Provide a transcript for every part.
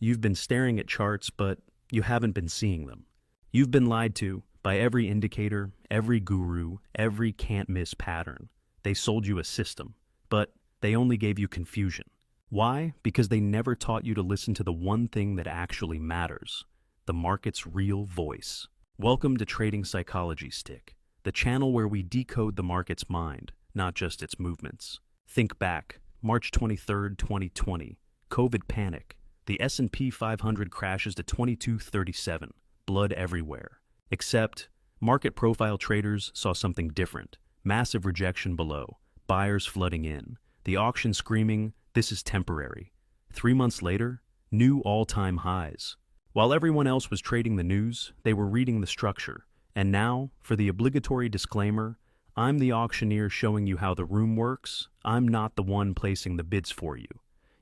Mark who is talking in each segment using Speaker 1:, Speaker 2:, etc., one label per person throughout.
Speaker 1: You've been staring at charts, but you haven't been seeing them. You've been lied to by every indicator, every guru, every can't-miss pattern. They sold you a system, but they only gave you confusion. Why? Because they never taught you to listen to the one thing that actually matters, the market's real voice. Welcome to Trading Psychology Stick, the channel where we decode the market's mind, not just its movements. Think back, March 23rd, 2020, COVID panic. The S&P 500 crashes to 2237, blood everywhere. Except, market profile traders saw something different. Massive rejection below, buyers flooding in, the auction screaming, "This is temporary." 3 months later, new all-time highs. While everyone else was trading the news, they were reading the structure. And now, for the obligatory disclaimer, I'm the auctioneer showing you how the room works. I'm not the one placing the bids for you.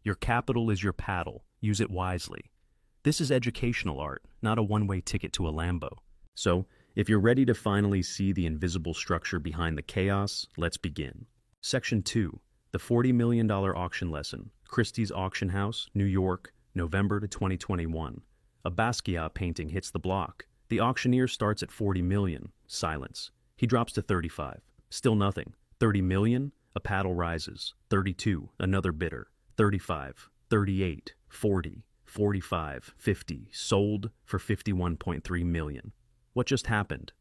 Speaker 1: Your capital is your paddle. Use it wisely. This is educational art, not a one-way ticket to a Lambo. So, if you're ready to finally see the invisible structure behind the chaos, let's begin. Section 2. The $40 million auction lesson. Christie's Auction House, New York, November to 2021. A Basquiat painting hits the block. The auctioneer starts at 40 million. Silence. He drops to 35. Still nothing. 30 million? A paddle rises. 32. Another bidder. 35. 38. 40. 45. 50. Sold for 51.3 million. What just happened?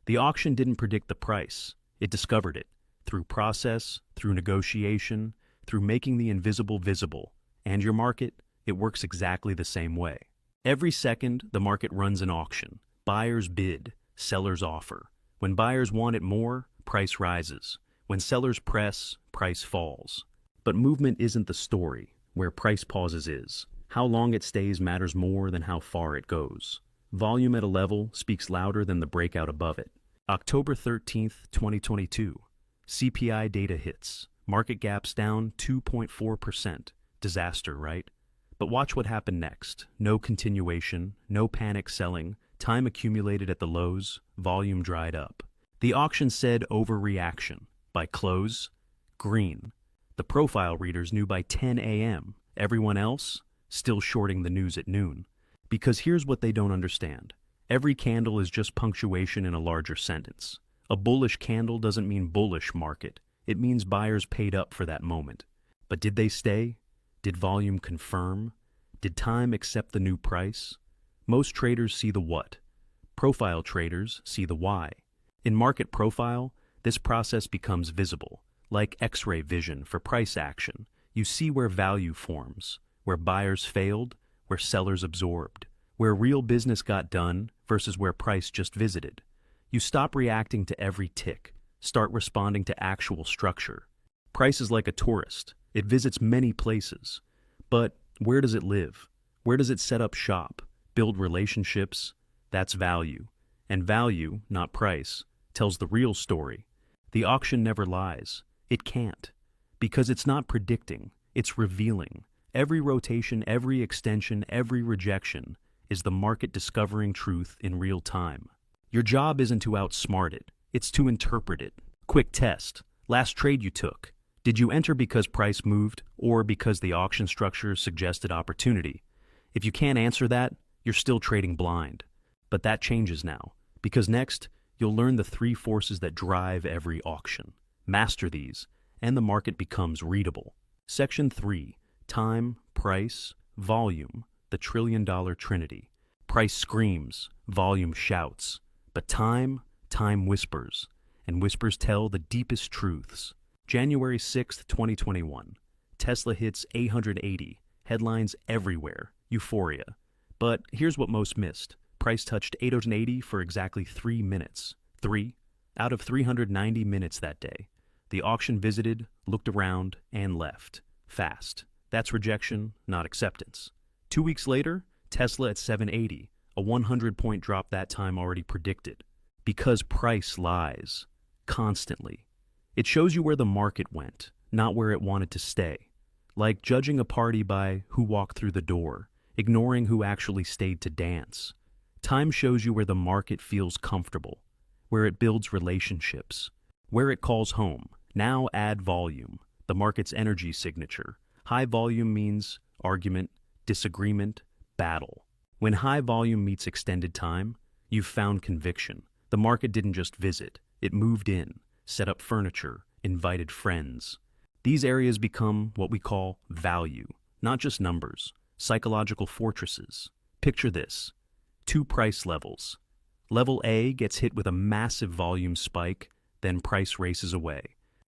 Speaker 1: The auction didn't predict the price. It discovered it. Through process, through negotiation, through making the invisible visible. And your market, it works exactly the same way. Every second, the market runs an auction. Buyers bid, sellers offer. When buyers want it more, price rises. When sellers press, price falls. But movement isn't the story. Where price pauses is. How long it stays matters more than how far it goes. Volume at a level speaks louder than the breakout above it. October 13th, 2022. CPI data hits. Market gaps down 2.4%. Disaster, right? But watch what happened next. No continuation, no panic selling, time accumulated at the lows, volume dried up. The auction said overreaction. By close, green. The profile readers knew by 10 a.m. Everyone else, still shorting the news at noon. Because here's what they don't understand. Every candle is just punctuation in a larger sentence. A bullish candle doesn't mean bullish market. It means buyers paid up for that moment. But did they stay? Did volume confirm? Did time accept the new price? Most traders see the what. Profile traders see the why. In market profile, this process becomes visible. Like X-ray vision for price action, you see where value forms, where buyers failed, where sellers absorbed, where real business got done versus where price just visited. You stop reacting to every tick, start responding to actual structure. Price is like a tourist. It visits many places. But where does it live? Where does it set up shop, build relationships? That's value. And value, not price, tells the real story. The auction never lies. It can't. Because it's not predicting, it's revealing. Every rotation, every extension, every rejection is the market discovering truth in real time. Your job isn't to outsmart it, it's to interpret it. Quick test. Last trade you took. Did you enter because price moved or because the auction structure suggested opportunity? If you can't answer that, you're still trading blind. But that changes now, because next, you'll learn the 3 forces that drive every auction. Master these, and the market becomes readable. Section 3. Time, price, volume, the trillion-dollar trinity. Price screams, volume shouts. But time whispers, and whispers tell the deepest truths. January 6th, 2021. Tesla hits 880. Headlines everywhere. Euphoria. But here's what most missed. Price touched 880 for exactly 3 minutes. 3 out of 390 minutes that day. The auction visited, looked around, and left. Fast. That's rejection, not acceptance. 2 weeks later, Tesla at 780, a 100-point drop that time already predicted. Because price lies. Constantly. It shows you where the market went, not where it wanted to stay. Like judging a party by who walked through the door, ignoring who actually stayed to dance. Time shows you where the market feels comfortable, where it builds relationships, where it calls home. Now add volume, the market's energy signature. High volume means argument, disagreement, battle. When high volume meets extended time, you've found conviction. The market didn't just visit, it moved in, set up furniture, invited friends. These areas become what we call value, not just numbers, psychological fortresses. Picture this: two price levels. Level A gets hit with a massive volume spike, then price races away.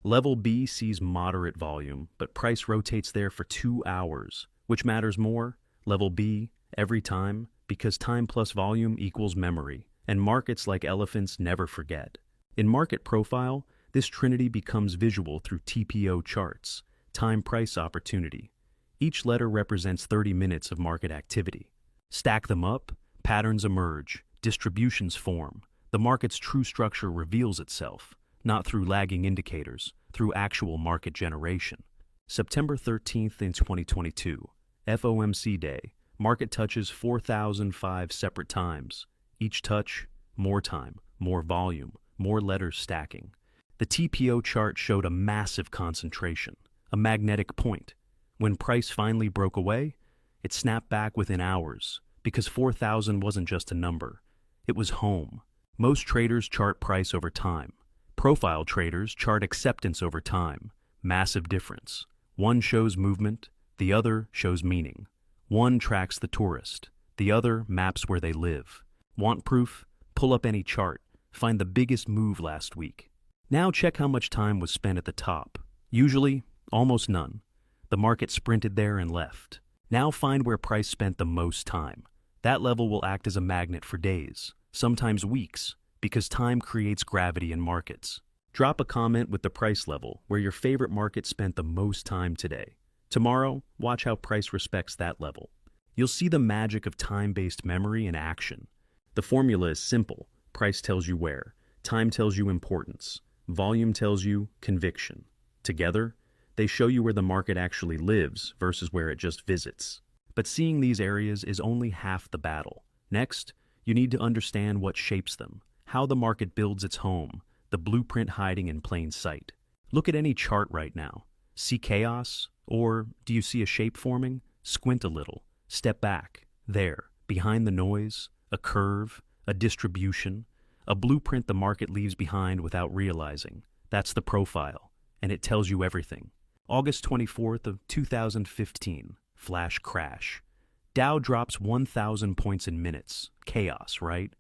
Speaker 1: Level B sees moderate volume, but price rotates there for 2 hours. Which matters more? Level B, every time, because time plus volume equals memory, and markets like elephants never forget. In market profile, this trinity becomes visual through TPO charts, time price opportunity. Each letter represents 30 minutes of market activity. Stack them up, patterns emerge, distributions form. The market's true structure reveals itself, not through lagging indicators, through actual market generation. September 13th in 2022, FOMC Day, market touches 4,005 separate times. Each touch, more time, more volume, more letters stacking. The TPO chart showed a massive concentration, a magnetic point. When price finally broke away, it snapped back within hours, because 4,000 wasn't just a number. It was home. Most traders chart price over time. Profile traders chart acceptance over time. Massive difference. One shows movement, the other shows meaning. One tracks the tourist, the other maps where they live. Want proof? Pull up any chart. Find the biggest move last week. Now check how much time was spent at the top. Usually, almost none. The market sprinted there and left. Now find where price spent the most time. That level will act as a magnet for days, sometimes weeks, because time creates gravity in markets. Drop a comment with the price level where your favorite market spent the most time today. Tomorrow, watch how price respects that level. You'll see the magic of time-based memory in action. The formula is simple. Price tells you where. Time tells you importance. Volume tells you conviction. Together, they show you where the market actually lives versus where it just visits. But seeing these areas is only half the battle. Next, you need to understand what shapes them, how the market builds its home, the blueprint hiding in plain sight. Look at any chart right now. See chaos? Or do you see a shape forming? Squint a little. Step back. There, behind the noise, a curve, a distribution, a blueprint the market leaves behind without realizing. That's the profile, and it tells you everything. August 24th of 2015, flash crash. Dow drops 1,000 points in minutes. Chaos, right?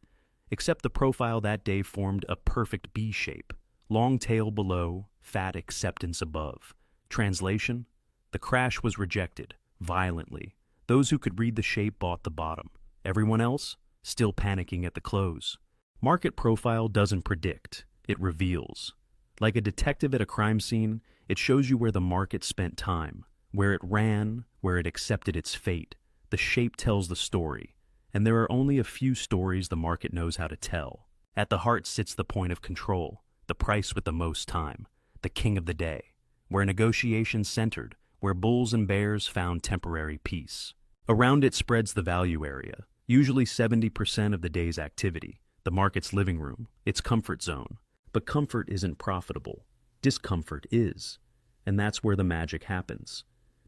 Speaker 1: Except the profile that day formed a perfect B shape. Long tail below, fat acceptance above. Translation? The crash was rejected, violently. Those who could read the shape bought the bottom. Everyone else? Still panicking at the close. Market profile doesn't predict, it reveals. Like a detective at a crime scene, it shows you where the market spent time, where it ran, where it accepted its fate. The shape tells the story, and there are only a few stories the market knows how to tell. At the heart sits the point of control, the price with the most time, the king of the day, where negotiations centered, where bulls and bears found temporary peace. Around it spreads the value area, usually 70% of the day's activity, the market's living room, its comfort zone. But comfort isn't profitable. Discomfort is. And that's where the magic happens.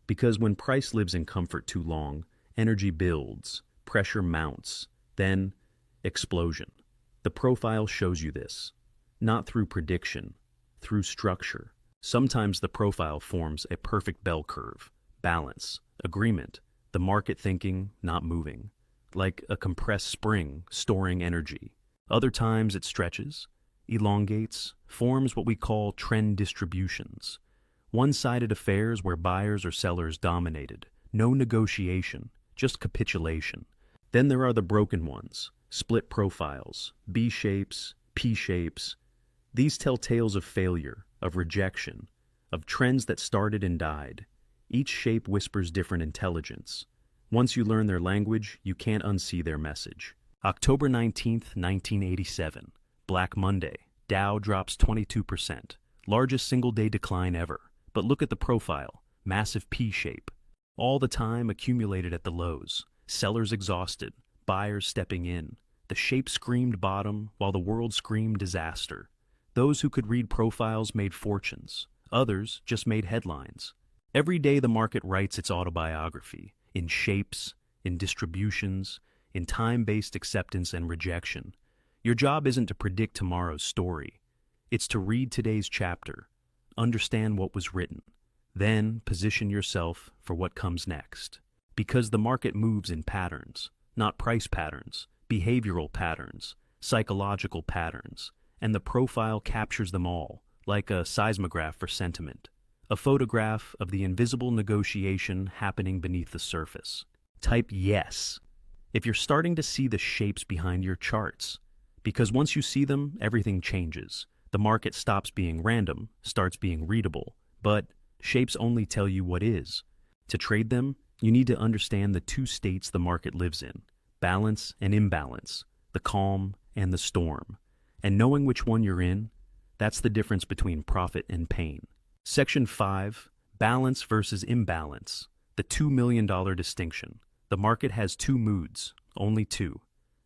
Speaker 1: Because when price lives in comfort too long, energy builds, pressure mounts, then explosion. The profile shows you this. Not through prediction, through structure. Sometimes the profile forms a perfect bell curve, balance, agreement, the market thinking, not moving, like a compressed spring storing energy. Other times it stretches, elongates, forms what we call trend distributions. One-sided affairs where buyers or sellers dominated, no negotiation, just capitulation. Then there are the broken ones, split profiles, B shapes, P shapes. These tell tales of failure, of rejection, of trends that started and died. Each shape whispers different intelligence. Once you learn their language, you can't unsee their message. October 19th, 1987. Black Monday. Dow drops 22%. Largest single-day decline ever. But look at the profile. Massive P shape. All the time accumulated at the lows. Sellers exhausted. Buyers stepping in. The shape screamed bottom while the world screamed disaster. Those who could read profiles made fortunes. Others just made headlines. Every day the market writes its autobiography. In shapes, in distributions, in time-based acceptance and rejection. Your job isn't to predict tomorrow's story. It's to read today's chapter, understand what was written, then position yourself for what comes next. Because the market moves in patterns, not price patterns, behavioral patterns, psychological patterns, and the profile captures them all, like a seismograph for sentiment, a photograph of the invisible negotiation happening beneath the surface. Type yes if you're starting to see the shapes behind your charts, because once you see them, everything changes. The market stops being random, starts being readable, but shapes only tell you what is. To trade them, you need to understand the two states the market lives in, balance and imbalance, the calm and the storm. And knowing which one you're in, that's the difference between profit and pain. Section 5, balance versus imbalance, the $2 million distinction. The market has two moods, only two.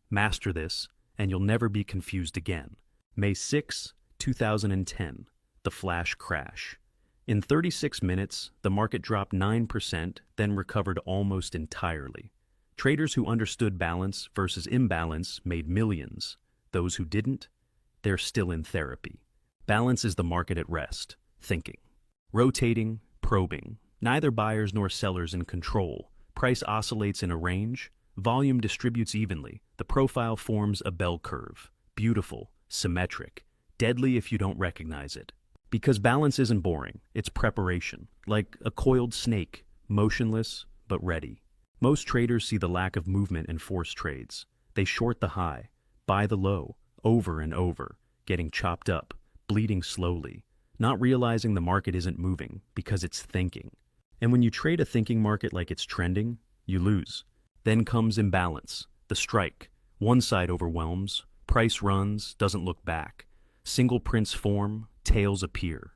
Speaker 1: Master this, and you'll never be confused again. May 6, 2010, the flash crash. In 36 minutes, the market dropped 9%, then recovered almost entirely. Traders who understood balance versus imbalance made millions. Those who didn't, they're still in therapy. Balance is the market at rest, thinking. Rotating, probing. Neither buyers nor sellers in control. Price oscillates in a range. Volume distributes evenly. The profile forms a bell curve. Beautiful, symmetric, deadly if you don't recognize it. Because balance isn't boring, it's preparation, like a coiled snake, motionless but ready. Most traders see the lack of movement in forced trades. They short the high, buy the low, over and over, getting chopped up, bleeding slowly, not realizing the market isn't moving because it's thinking. And when you trade a thinking market like it's trending, you lose. Then comes imbalance, the strike. One side overwhelms, price runs, doesn't look back. Single prints form, tails appear.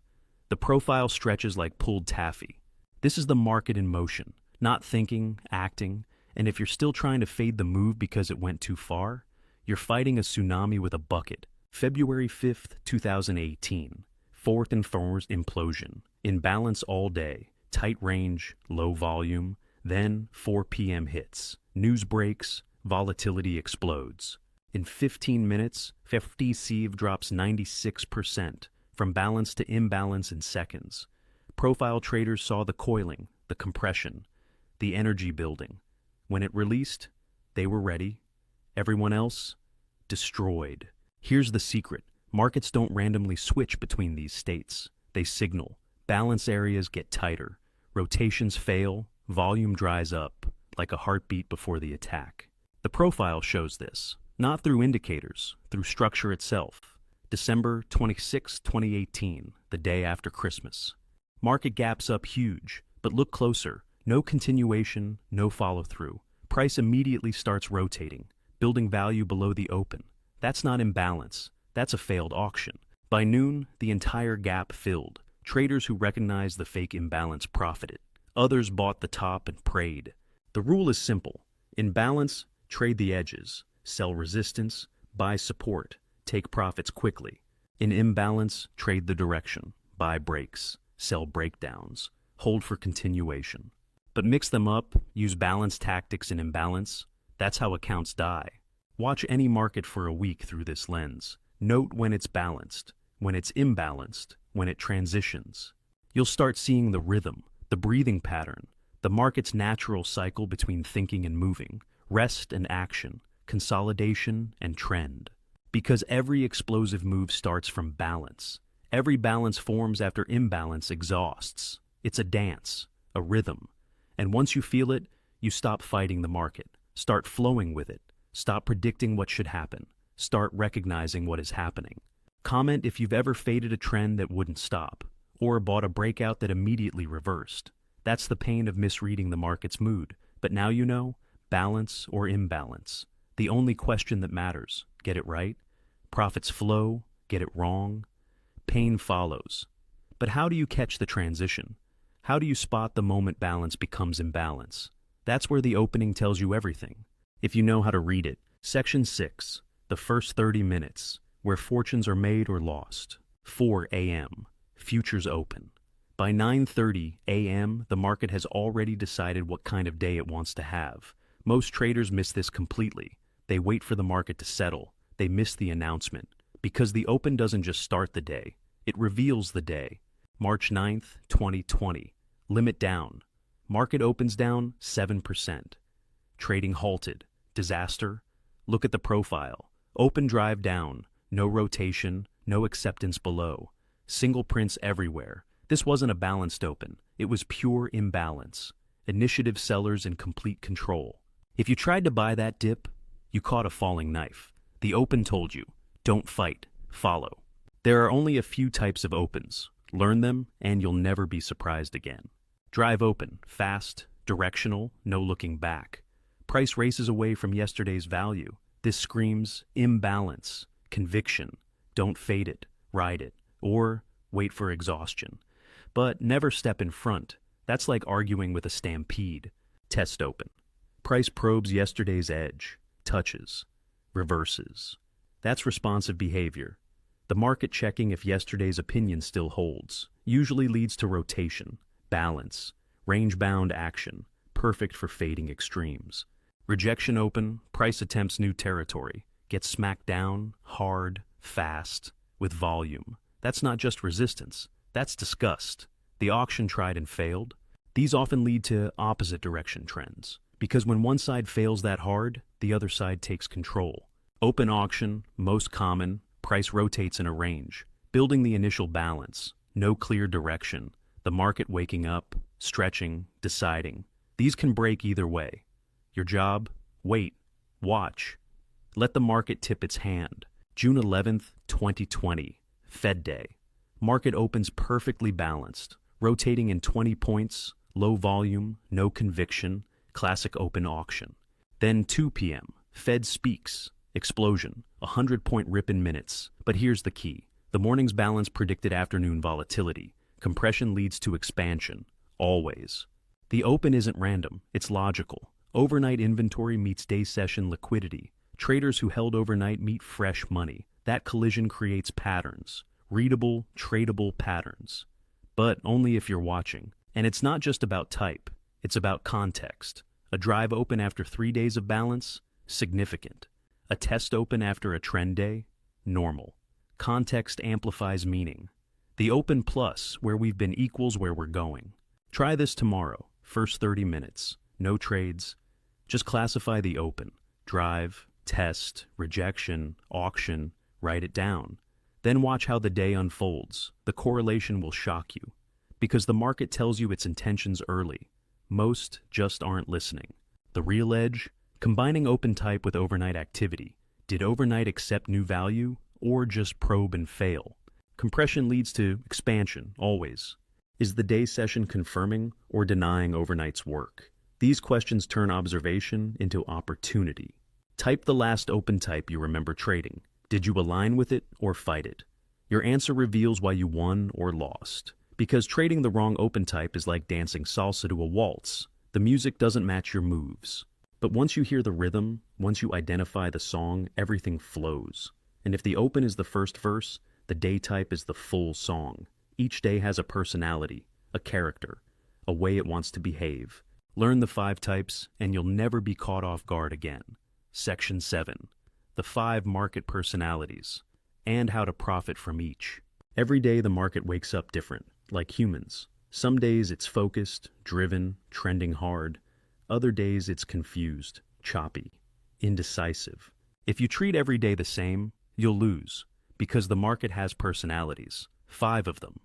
Speaker 1: The profile stretches like pulled taffy. This is the market in motion, not thinking, acting, and if you're still trying to fade the move because it went too far, you're fighting a tsunami with a bucket. February 5th, 2018. Fourth and first implosion. Imbalance all day. Tight range, low volume. Then 4 p.m. hits. News breaks, volatility explodes. In 15 minutes, 50 sieve drops 96%, from balance to imbalance in seconds. Profile traders saw the coiling, the compression, the energy building. When it released, they were ready. Everyone else, destroyed. Here's the secret. Markets don't randomly switch between these states. They signal. Balance areas get tighter. Rotations fail. Volume dries up, like a heartbeat before the attack. The profile shows this, not through indicators, through structure itself. December 26, 2018, the day after Christmas. Market gaps up huge, but look closer. No continuation, no follow-through. Price immediately starts rotating, building value below the open. That's not imbalance. That's a failed auction. By noon, the entire gap filled. Traders who recognized the fake imbalance profited. Others bought the top and prayed. The rule is simple. In balance, trade the edges, sell resistance, buy support, take profits quickly. In imbalance, trade the direction, buy breaks, sell breakdowns, hold for continuation. But mix them up, use balance tactics in imbalance. That's how accounts die. Watch any market for a week through this lens. Note when it's balanced, when it's imbalanced, when it transitions. You'll start seeing the rhythm, the breathing pattern, the market's natural cycle between thinking and moving, rest and action, consolidation and trend. Because every explosive move starts from balance. Every balance forms after imbalance exhausts. It's a dance, a rhythm. And once you feel it, you stop fighting the market. Start flowing with it. Stop predicting what should happen. Start recognizing what is happening. Comment if you've ever faded a trend that wouldn't stop, or bought a breakout that immediately reversed. That's the pain of misreading the market's mood. But now you know, balance or imbalance. The only question that matters, get it right? Profits flow, get it wrong? Pain follows. But how do you catch the transition? How do you spot the moment balance becomes imbalance? That's where the opening tells you everything. If you know how to read it. Section 6, the first 30 minutes, where fortunes are made or lost. 4 a.m., futures open. By 9:30 a.m., the market has already decided what kind of day it wants to have. Most traders miss this completely. They wait for the market to settle. They miss the announcement. Because the open doesn't just start the day, it reveals the day. March 9th, 2020. Limit down. Market opens down 7%. Trading halted. Disaster? Look at the profile. Open drive down. No rotation, no acceptance below. Single prints everywhere. This wasn't a balanced open. It was pure imbalance. Initiative sellers in complete control. If you tried to buy that dip, you caught a falling knife. The open told you, don't fight, follow. There are only a few types of opens. Learn them, and you'll never be surprised again. Drive open, fast, directional, no looking back. Price races away from yesterday's value. This screams imbalance, conviction. Don't fade it, ride it, or wait for exhaustion. But never step in front. That's like arguing with a stampede. Test open. Price probes yesterday's edge, touches, reverses. That's responsive behavior. The market checking if yesterday's opinion still holds usually leads to rotation, balance, range-bound action, perfect for fading extremes. Rejection open, price attempts new territory, gets smacked down, hard, fast, with volume. That's not just resistance, that's disgust. The auction tried and failed. These often lead to opposite direction trends, because when one side fails that hard, the other side takes control. Open auction, most common, price rotates in a range, building the initial balance, no clear direction, the market waking up, stretching, deciding. These can break either way. Your job? Wait, watch. Let the market tip its hand. June 11th, 2020, Fed Day. Market opens perfectly balanced, rotating in 20 points, low volume, no conviction, classic open auction. Then 2 p.m., Fed speaks, explosion, 100-point rip in minutes. But here's the key. The morning's balance predicted afternoon volatility. Compression leads to expansion, always. The open isn't random, it's logical. Overnight inventory meets day session liquidity. Traders who held overnight meet fresh money. That collision creates patterns, readable, tradable patterns. But only if you're watching. And it's not just about type, it's about context. A drive open after 3 days of balance? Significant. A test open after a trend day? Normal. Context amplifies meaning. The open plus, where we've been, equals where we're going. Try this tomorrow, first 30 minutes. No trades. Just classify the open. Drive, test, rejection, auction, write it down. Then watch how the day unfolds. The correlation will shock you. Because the market tells you its intentions early. Most just aren't listening. The real edge? Combining open type with overnight activity. Did overnight accept new value, or just probe and fail? Compression leads to expansion, always. Is the day session confirming or denying overnight's work? These questions turn observation into opportunity. Type the last open type you remember trading. Did you align with it or fight it? Your answer reveals why you won or lost. Because trading the wrong open type is like dancing salsa to a waltz. The music doesn't match your moves. But once you hear the rhythm, once you identify the song, everything flows. And if the open is the first verse, the day type is the full song. Each day has a personality, a character, a way it wants to behave. Learn the 5 types, and you'll never be caught off guard again. Section 7. The 5 market personalities, and how to profit from each. Every day the market wakes up different, like humans. Some days it's focused, driven, trending hard. Other days it's confused, choppy, indecisive. If you treat every day the same, you'll lose, because the market has personalities, 5 of them,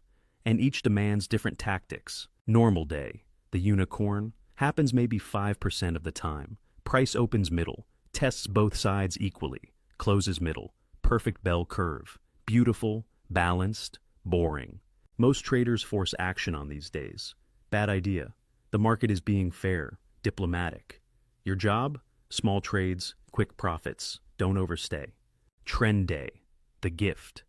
Speaker 1: and each demands different tactics. Normal day, the unicorn, happens maybe 5% of the time. Price opens middle, tests both sides equally, closes middle, perfect bell curve, beautiful, balanced, boring. Most traders force action on these days. Bad idea. The market is being fair, diplomatic. Your job? Small trades, quick profits, don't overstay. Trend day, the gift.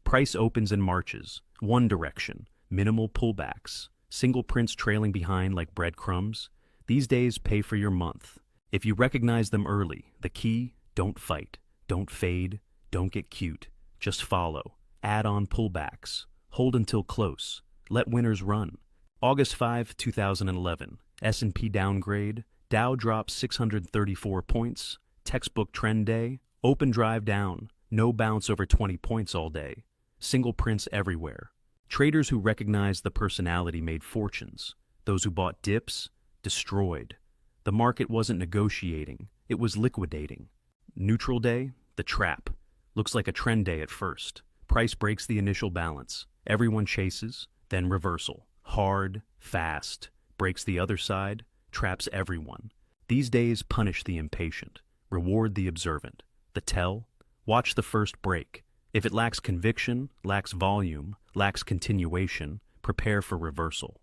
Speaker 1: Price opens and marches, one direction, minimal pullbacks, single prints trailing behind like breadcrumbs. These days pay for your month. If you recognize them early, the key, don't fight, don't fade, don't get cute. Just follow. Add on pullbacks. Hold until close. Let winners run. August 5, 2011. S&P downgrade, Dow drops 634 points, textbook trend day, open drive down, no bounce over 20 points all day, single prints everywhere. Traders who recognized the personality made fortunes. Those who bought dips, destroyed. The market wasn't negotiating, it was liquidating. Neutral day, the trap. Looks like a trend day at first. Price breaks the initial balance. Everyone chases, then reversal. Hard, fast. Breaks the other side, traps everyone. These days punish the impatient, reward the observant. The tell? Watch the first break. If it lacks conviction, lacks volume, lacks continuation, prepare for reversal.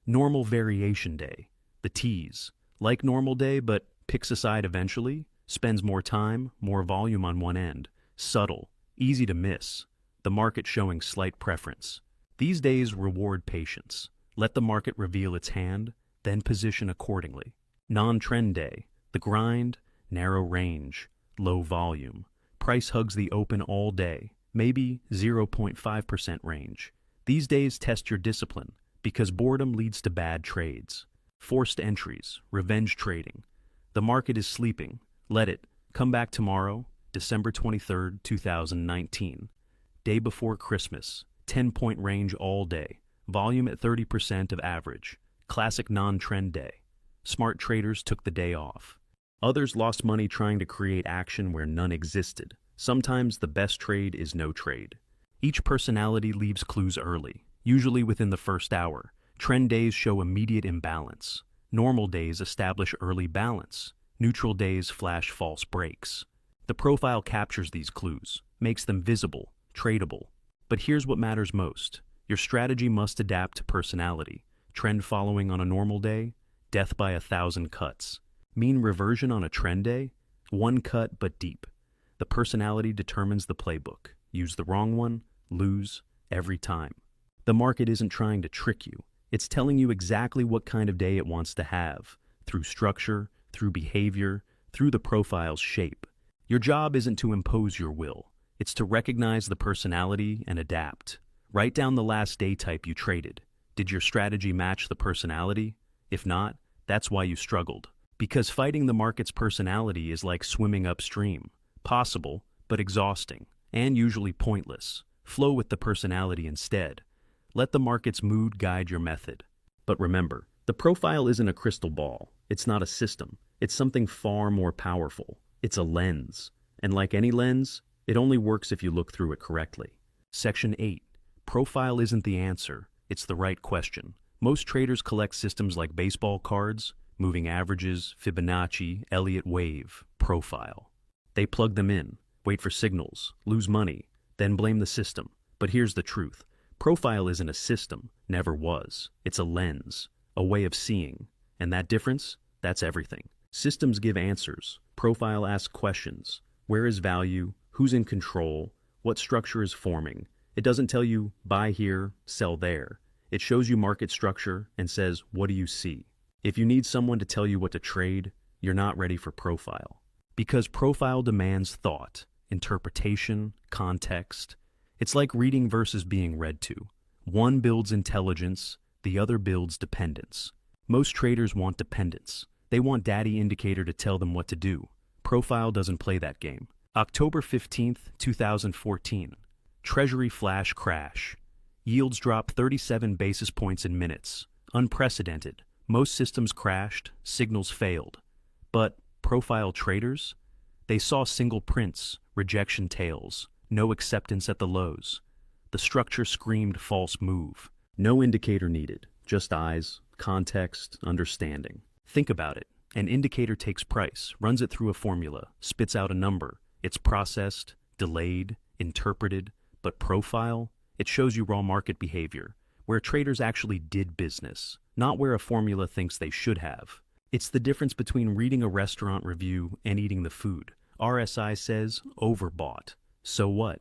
Speaker 1: Normal variation day. The tease. Like normal day, but picks a side eventually, spends more time, more volume on one end. Subtle, easy to miss. The market showing slight preference. These days reward patience. Let the market reveal its hand, then position accordingly. Non-trend day. The grind, narrow range, low volume. Price hugs the open all day, maybe 0.5% range. These days test your discipline, because boredom leads to bad trades. Forced entries, revenge trading. The market is sleeping. Let it. Come back tomorrow, December 23rd, 2019. Day before Christmas. 10-point range all day. Volume at 30% of average. Classic non-trend day. Smart traders took the day off. Others lost money trying to create action where none existed. Sometimes the best trade is no trade. Each personality leaves clues early, usually within the first hour. Trend days show immediate imbalance. Normal days establish early balance. Neutral days flash false breaks. The profile captures these clues, makes them visible, tradable. But here's what matters most. Your strategy must adapt to personality. Trend following on a normal day, death by 1,000 cuts. Mean reversion on a trend day, one cut but deep. The personality determines the playbook. Use the wrong one, lose every time. The market isn't trying to trick you. It's telling you exactly what kind of day it wants to have, through structure, through behavior, through the profile's shape. Your job isn't to impose your will. It's to recognize the personality and adapt. Write down the last day type you traded. Did your strategy match the personality? If not, that's why you struggled. Because fighting the market's personality is like swimming upstream. Possible, but exhausting, and usually pointless. Flow with the personality instead. Let the market's mood guide your method. But remember, the profile isn't a crystal ball. It's not a system. It's something far more powerful. It's a lens. And like any lens, it only works if you look through it correctly. Section 8. Profile isn't the answer. It's the right question. Most traders collect systems like baseball cards, moving averages, Fibonacci, Elliott wave, profile. They plug them in, wait for signals, lose money, then blame the system. But here's the truth. Profile isn't a system, never was. It's a lens, a way of seeing. And that difference, that's everything. Systems give answers. Profile asks questions. Where is value? Who's in control? What structure is forming? It doesn't tell you, buy here, sell there. It shows you market structure and says, what do you see? If you need someone to tell you what to trade, you're not ready for profile. Because profile demands thought, interpretation, context. It's like reading versus being read to. One builds intelligence, the other builds dependence. Most traders want dependence. They want daddy indicator to tell them what to do. Profile doesn't play that game. October 15th, 2014. Treasury flash crash. Yields drop 37 basis points in minutes. Unprecedented. Most systems crashed, signals failed. But profile traders? They saw single prints, rejection tails, no acceptance at the lows. The structure screamed false move. No indicator needed, just eyes, context, understanding. Think about it. An indicator takes price, runs it through a formula, spits out a number. It's processed, delayed, interpreted, but profile? It shows you raw market behavior, where traders actually did business, not where a formula thinks they should have. It's the difference between reading a restaurant review and eating the food. RSI says overbought. So what?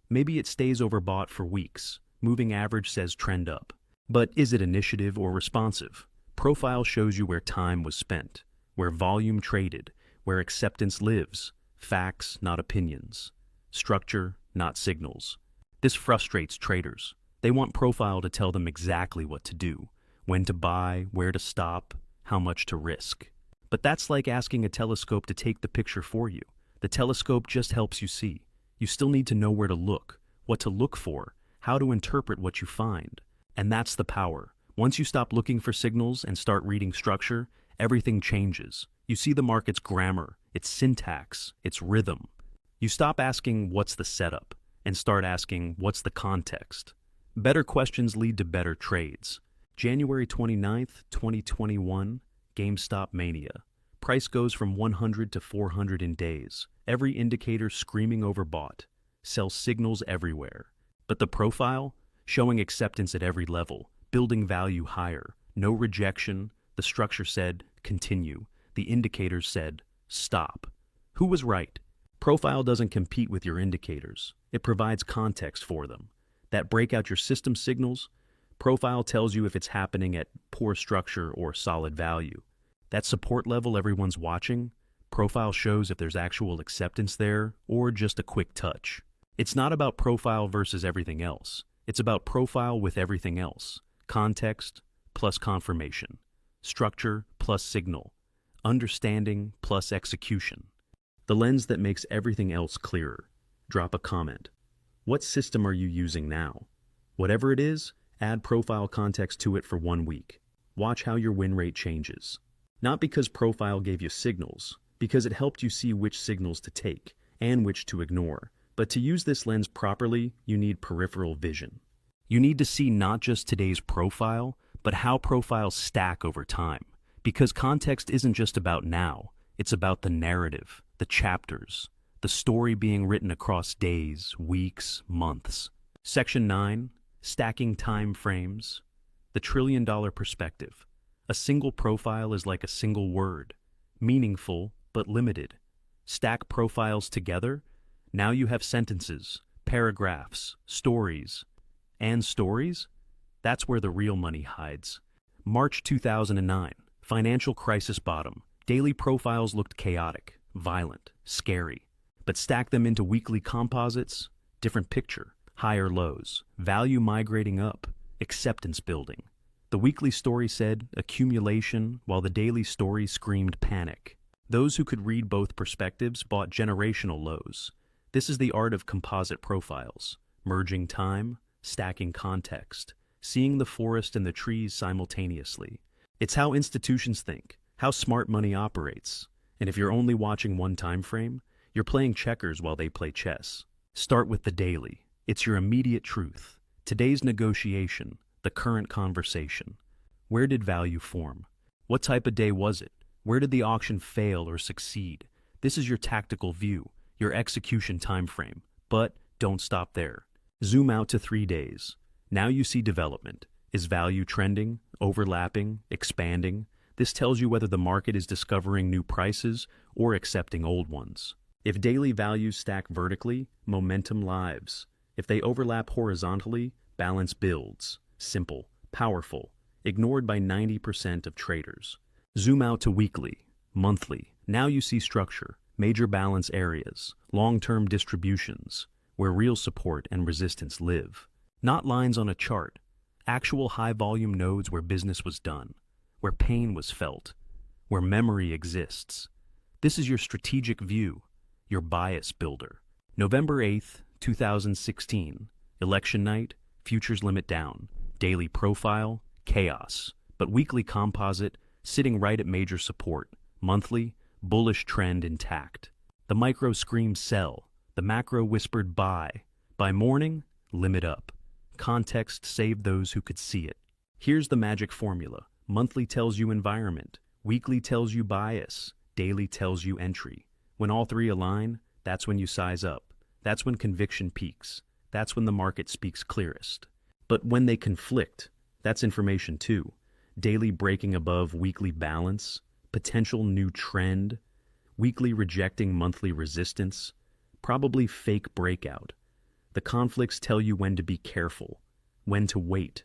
Speaker 1: Maybe it stays overbought for weeks. Moving average says trend up. But is it initiative or responsive? Profile shows you where time was spent, where volume traded, where acceptance lives. Facts, not opinions. Structure, not signals. This frustrates traders. They want profile to tell them exactly what to do, when to buy, where to stop, how much to risk. But that's like asking a telescope to take the picture for you. The telescope just helps you see. You still need to know where to look, what to look for, how to interpret what you find. And that's the power. Once you stop looking for signals and start reading structure, everything changes. You see the market's grammar, its syntax, its rhythm. You stop asking, what's the setup, and start asking, what's the context? Better questions lead to better trades. January 29th, 2021, GameStop mania. Price goes from 100 to 400 in days. Every indicator screaming overbought. Sell signals everywhere. But the profile? Showing acceptance at every level, building value higher. No rejection. The structure said, continue. The indicators said, stop. Who was right? Profile doesn't compete with your indicators. It provides context for them. That break out your system signals, profile tells you if it's happening at poor structure or solid value. That support level everyone's watching, profile shows if there's actual acceptance there or just a quick touch. It's not about profile versus everything else. It's about profile with everything else. Context plus confirmation. Structure plus signal. Understanding plus execution. The lens that makes everything else clearer. Drop a comment. What system are you using now? Whatever it is, add profile context to it for 1 week. Watch how your win rate changes. Not because profile gave you signals, because it helped you see which signals to take and which to ignore. But to use this lens properly, you need peripheral vision. You need to see not just today's profile, but how profiles stack over time. Because context isn't just about now, it's about the narrative, the chapters, the story being written across days, weeks, months. Section 9, Stacking Time Frames. The $1 trillion perspective. A single profile is like a single word, meaningful but limited. Stack profiles together, now you have sentences, paragraphs, stories. And stories? That's where the real money hides. March 2009, financial crisis bottom. Daily profiles looked chaotic, violent, scary. But stack them into weekly composites, different picture, higher lows, value migrating up, acceptance building. The weekly story said accumulation, while the daily story screamed panic. Those who could read both perspectives bought generational lows. This is the art of composite profiles, merging time, stacking context, seeing the forest and the trees simultaneously. It's how institutions think, how smart money operates. And if you're only watching one time frame, you're playing checkers while they play chess. Start with the daily. It's your immediate truth. Today's negotiation, the current conversation. Where did value form? What type of day was it? Where did the auction fail or succeed? This is your tactical view, your execution time frame. But don't stop there. Zoom out to 3 days. Now you see development. Is value trending, overlapping, expanding? This tells you whether the market is discovering new prices or accepting old ones. If daily values stack vertically, momentum lives. If they overlap horizontally, balance builds. Simple, powerful, ignored by 90% of traders. Zoom out to weekly, monthly. Now you see structure, major balance areas, long-term distributions, where real support and resistance live. Not lines on a chart, actual high-volume nodes where business was done, where pain was felt, where memory exists. This is your strategic view, your bias builder. November 8th, 2016, election night, futures limit down, daily profile, chaos, but weekly composite, sitting right at major support, monthly, bullish trend intact. The micro screamed sell, the macro whispered buy. By morning, limit up. Context saved those who could see it. Here's the magic formula. Monthly tells you environment, weekly tells you bias, daily tells you entry. When all three align, that's when you size up. That's when conviction peaks. That's when the market speaks clearest. But when they conflict, that's information too. Daily breaking above weekly balance, potential new trend, weekly rejecting monthly resistance, probably fake breakout. The conflicts tell you when to be careful, when to wait,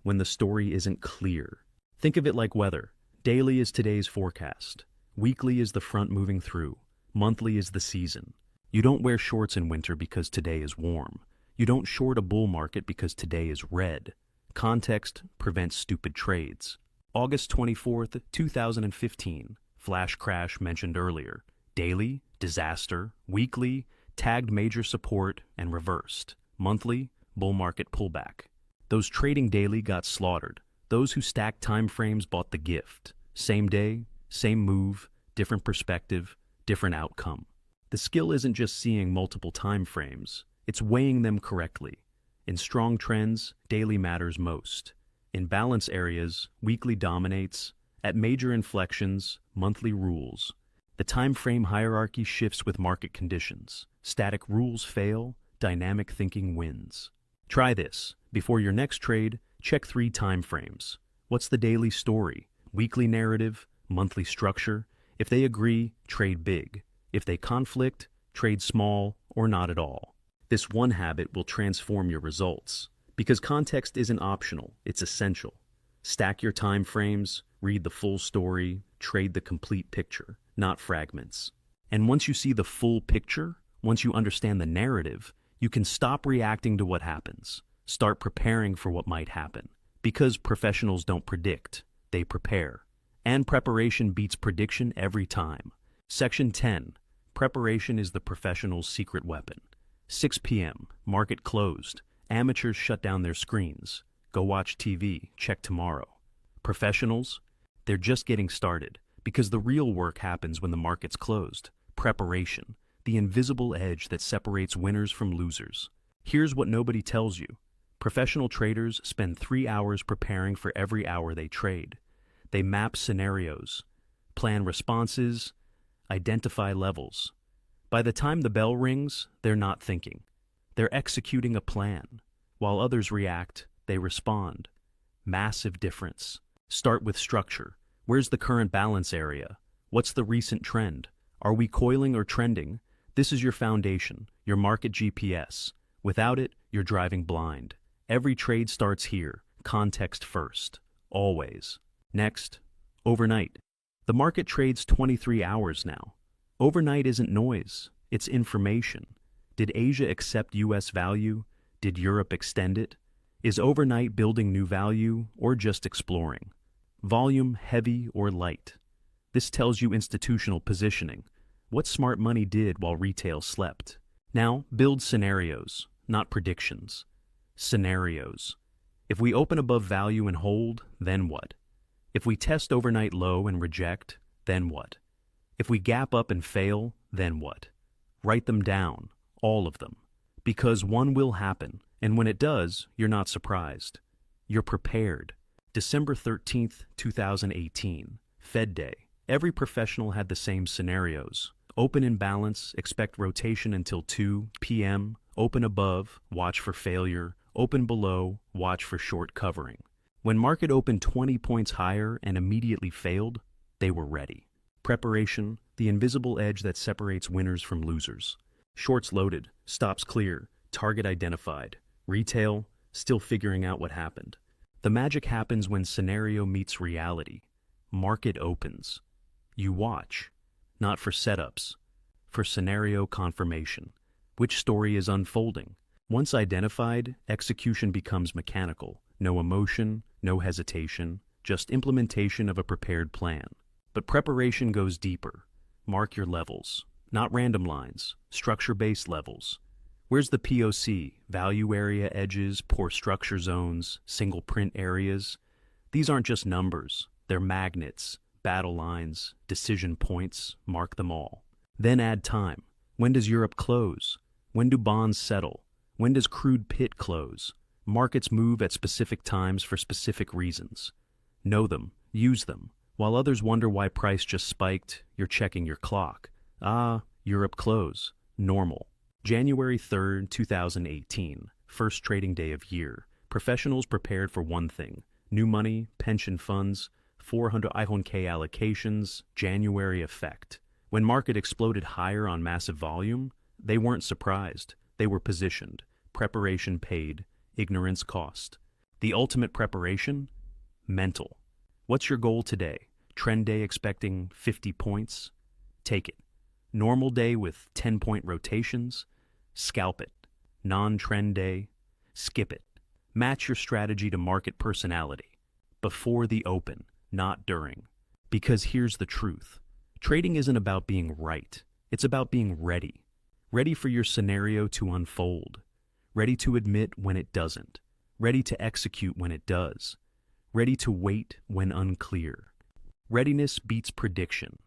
Speaker 1: when the story isn't clear. Think of it like weather. Daily is today's forecast. Weekly is the front moving through. Monthly is the season. You don't wear shorts in winter because today is warm. You don't short a bull market because today is red. Context prevents stupid trades. August 24th, 2015. flash crash mentioned earlier. Daily, disaster. Weekly, tagged major support and reversed. Monthly, bull market pullback. Those trading daily got slaughtered. Those who stacked time frames bought the gift. Same day, same move, different perspective, different outcome. The skill isn't just seeing multiple time frames, it's weighing them correctly. In strong trends, daily matters most. In balance areas, weekly dominates. At major inflections, monthly rules. The time frame hierarchy shifts with market conditions. Static rules fail, dynamic thinking wins. Try this. Before your next trade, check 3 time frames. What's the daily story? Weekly narrative? Monthly structure? If they agree, trade big. If they conflict, trade small or not at all. This one habit will transform your results. Because context isn't optional, it's essential. Stack your time frames, read the full story, trade the complete picture, not fragments. And once you see the full picture, once you understand the narrative, you can stop reacting to what happens. Start preparing for what might happen. Because professionals don't predict, they prepare. And preparation beats prediction every time. Section 10. Preparation is the professional's secret weapon. 6 p.m. Market closed. Amateurs shut down their screens. Go watch TV. Check tomorrow. Professionals? They're just getting started. Because the real work happens when the market's closed. Preparation. The invisible edge that separates winners from losers. Here's what nobody tells you. Professional traders spend 3 hours preparing for every hour they trade. They map scenarios, plan responses, identify levels. By the time the bell rings, they're not thinking. They're executing a plan. While others react, they respond. Massive difference. Start with structure. Where's the current balance area? What's the recent trend? Are we coiling or trending? This is your foundation, your market GPS. Without it, you're driving blind. Every trade starts here, context first, always. Next, overnight. The market trades 23 hours now. Overnight isn't noise, it's information. Did Asia accept US value? Did Europe extend it? Is overnight building new value or just exploring? Volume heavy or light? This tells you institutional positioning. What smart money did while retail slept. Now, build scenarios, not predictions. Scenarios. If we open above value and hold, then what? If we test overnight low and reject, then what? If we gap up and fail, then what? Write them down, all of them. Because one will happen, and when it does, you're not surprised. You're prepared. December 13th, 2018, Fed Day. Every professional had the same scenarios. Open in balance, expect rotation until 2 p.m., open above, watch for failure, open below, watch for short covering. When market opened 20 points higher and immediately failed, they were ready. Preparation, the invisible edge that separates winners from losers. Shorts loaded, stops clear, target identified. Retail, still figuring out what happened. The magic happens when scenario meets reality. Market opens. You watch, not for setups, for scenario confirmation. Which story is unfolding? Once identified, execution becomes mechanical. No emotion, no hesitation, just implementation of a prepared plan. But preparation goes deeper. Mark your levels, not random lines, structure-based levels. Where's the POC? Value area edges, poor structure zones, single print areas? These aren't just numbers. They're magnets, battle lines, decision points. Mark them all. Then add time. When does Europe close? When do bonds settle? When does crude pit close? Markets move at specific times for specific reasons. Know them, use them. While others wonder why price just spiked, you're checking your clock. Europe close. Normal. January 3rd, 2018, first trading day of year. Professionals prepared for one thing. New money, pension funds, 400 IHONK allocations, January effect. When market exploded higher on massive volume, they weren't surprised. They were positioned. Preparation paid. Ignorance cost. The ultimate preparation? Mental. What's your goal today? Trend day expecting 50 points? Take it. Normal day with 10-point rotations? Scalp it. Non-trend day? Skip it. Match your strategy to market personality. Before the open, not during. Because here's the truth. Trading isn't about being right. It's about being ready. Ready for your scenario to unfold. Ready to admit when it doesn't. Ready to execute when it does. Ready to wait when unclear. Readiness beats prediction.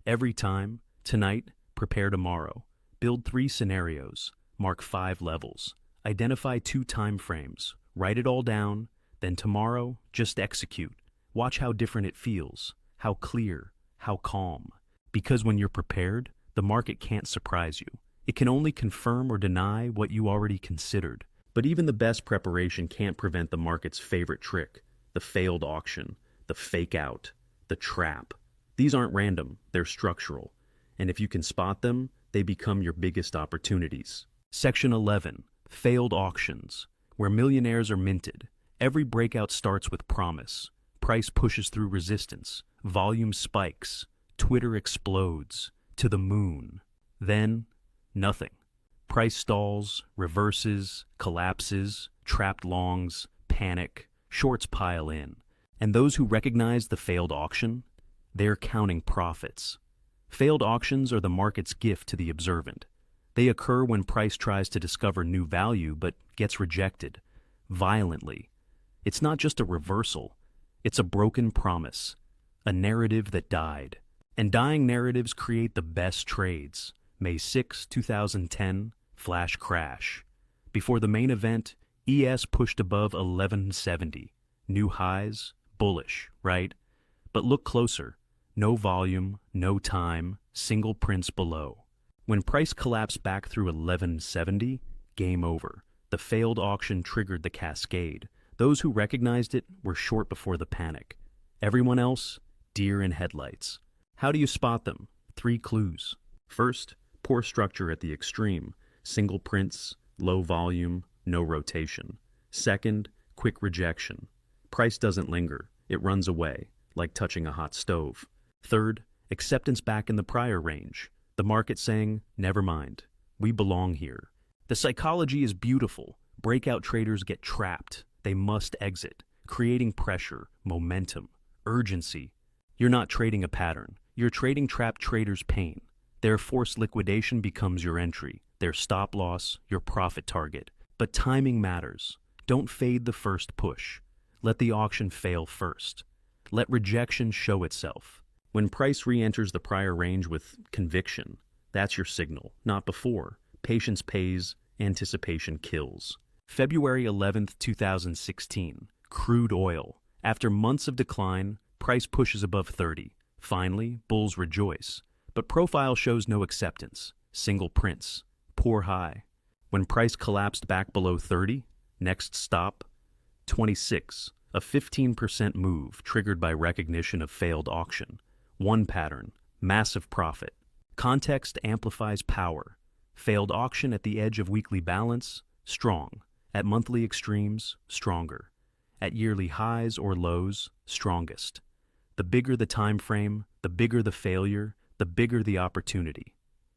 Speaker 1: Every time, tonight, prepare tomorrow. Build 3 scenarios. Mark 5 levels. Identify 2 time frames. Write it all down. Then tomorrow, just execute. Watch how different it feels. How clear. How calm. Because when you're prepared, the market can't surprise you. It can only confirm or deny what you already considered. But even the best preparation can't prevent the market's favorite trick, the failed auction, the fake out, the trap. These aren't random, they're structural. And if you can spot them, they become your biggest opportunities. Section 11, Failed Auctions, where millionaires are minted. Every breakout starts with promise. Price pushes through resistance. Volume spikes. Twitter explodes. To the moon. Then, nothing. Price stalls, reverses, collapses, trapped longs, panic, shorts pile in. And those who recognize the failed auction, they're counting profits. Failed auctions are the market's gift to the observant. They occur when price tries to discover new value but gets rejected, violently. It's not just a reversal, it's a broken promise, a narrative that died. And dying narratives create the best trades. May 6, 2010, flash crash. Before the main event, ES pushed above 1170. New highs, bullish, right? But look closer. No volume, no time, single prints below. When price collapsed back through 1170, game over. The failed auction triggered the cascade. Those who recognized it were short before the panic. Everyone else, deer in headlights. How do you spot them? 3 clues. First, poor structure at the extreme. Single prints, low volume, no rotation. Second, quick rejection. Price doesn't linger. It runs away, like touching a hot stove. Third, acceptance back in the prior range. The market saying, never mind, we belong here. The psychology is beautiful. Breakout traders get trapped. They must exit, creating pressure, momentum, urgency. You're not trading a pattern. You're trading trapped traders' pain. Their forced liquidation becomes your entry, their stop loss, your profit target. But timing matters. Don't fade the first push. Let the auction fail first. Let rejection show itself. When price re-enters the prior range with conviction, that's your signal, not before. Patience pays, anticipation kills. February 11th, 2016, crude oil. After months of decline, price pushes above 30. Finally, bulls rejoice. But profile shows no acceptance. Single prints. Poor high. When price collapsed back below 30, next stop, 26. A 15% move triggered by recognition of failed auction. One pattern, massive profit. Context amplifies power. Failed auction at the edge of weekly balance, strong. At monthly extremes, stronger. At yearly highs or lows, strongest. The bigger the time frame, the bigger the failure, the bigger the opportunity.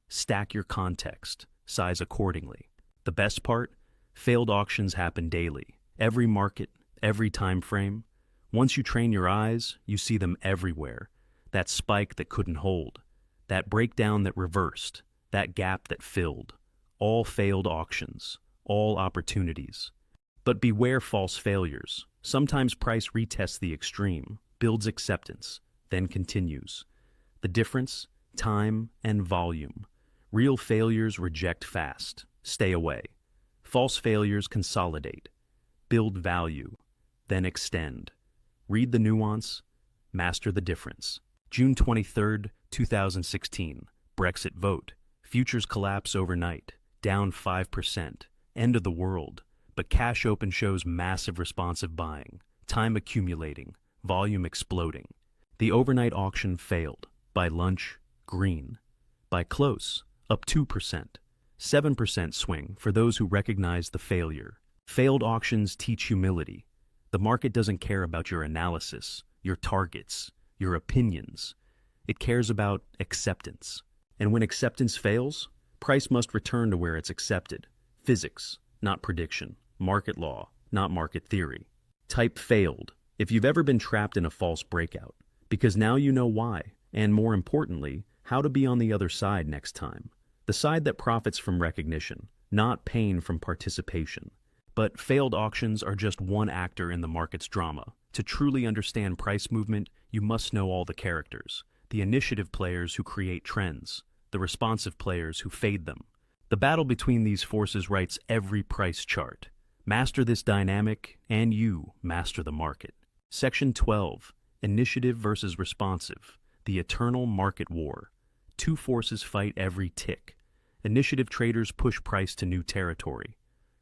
Speaker 1: Stack your context, size accordingly. The best part? Failed auctions happen daily. Every market, every time frame. Once you train your eyes, you see them everywhere. That spike that couldn't hold. That breakdown that reversed. That gap that filled. All failed auctions. All opportunities. But beware false failures. Sometimes price retests the extreme, builds acceptance, then continues. The difference? Time and volume. Real failures reject fast. Stay away. False failures consolidate. Build value. Then extend. Read the nuance. Master the difference. June 23, 2016. Brexit vote. Futures collapse overnight. Down 5%. End of the world. But cash open shows massive responsive buying. Time accumulating. Volume exploding. The overnight auction failed. By lunch, green. By close, up 2%. 7% swing for those who recognize the failure. Failed auctions teach humility. The market doesn't care about your analysis, your targets, your opinions. It cares about acceptance. And when acceptance fails, price must return to where it's accepted. Physics, not prediction. Market law, not market theory. Type failed if you've ever been trapped in a false breakout, because now you know why, and more importantly, How to be on the other side next time. The side that profits from recognition, not pain from participation. But failed auctions are just one actor in the market's drama. To truly understand price movement, you must know all the characters. The initiative players who create trends, the responsive players who fade them. The battle between these forces writes every price chart. Master this dynamic, and you master the market. Section 12. Initiative versus responsive. The eternal market war. Two forces fight every tick. Initiative traders push price to new territory.